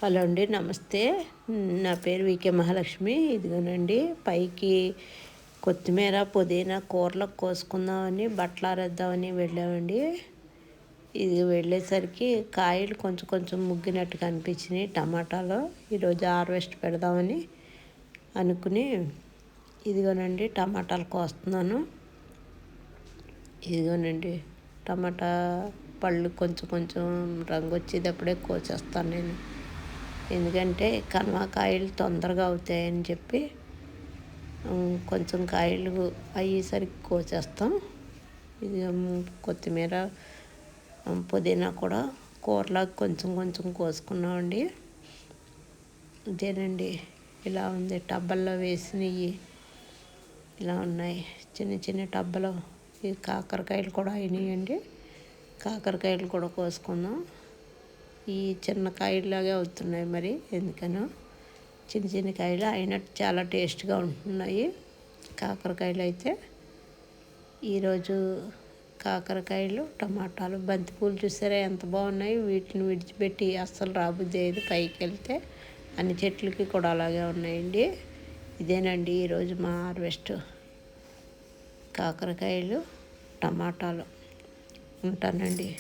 Hello అండి, నమస్తే. నా పేరు వికే మహాలక్ష్మి. ఇదిగోనండి, పైకి కొత్తిమీర పుదీనా కూరలకు కోసుకుందామని బట్టలు ఆరేద్దామని వెళ్ళామండి. ఇది వెళ్ళేసరికి కాయలు కొంచెం కొంచెం ముగ్గినట్టుగా అనిపించినాయి. టమాటాలు ఈరోజు హార్వెస్ట్ పెడదామని అనుకుని ఇదిగోనండి టమాటాలు కోస్తున్నాను. ఇదిగోనండి టమాటా పళ్ళు కొంచెం కొంచెం రంగు వచ్చేటప్పుడే కోసేస్తాను నేను. ఎందుకంటే కనవాకాయలు తొందరగా అవుతాయని చెప్పి కొంచెం కాయలు అయ్యేసరికి కోసేస్తాం. ఇది కొత్తిమీర పుదీనా కూడా కూరలాగా కొంచెం కొంచెం కోసుకున్నామండి. ఇదేనండి, ఇలా ఉంది. టబ్బల్లో వేసినవి ఇలా ఉన్నాయి, చిన్న చిన్న టబ్బలో. ఈ కాకరకాయలు కూడా అయినాయండి. కాకరకాయలు కూడా కోసుకుందాం. ఈ చిన్న కాయలాగే అవుతున్నాయి, మరి ఎందుకనో చిన్న చిన్న కాయలు అయినట్టు చాలా టేస్ట్గా ఉంటున్నాయి కాకరకాయలు అయితే. ఈరోజు కాకరకాయలు టమాటాలు బంతిపూలు చూసారా ఎంత బాగున్నాయి. వీటిని విడిచిపెట్టి అస్సలు రాబుద్ది అయ్యేది. పైకి వెళ్తే అన్ని చెట్లకి కూడా అలాగే ఉన్నాయండి. ఇదేనండి ఈరోజు మా హార్వెస్ట్, కాకరకాయలు టమాటాలు. ఉంటానండి.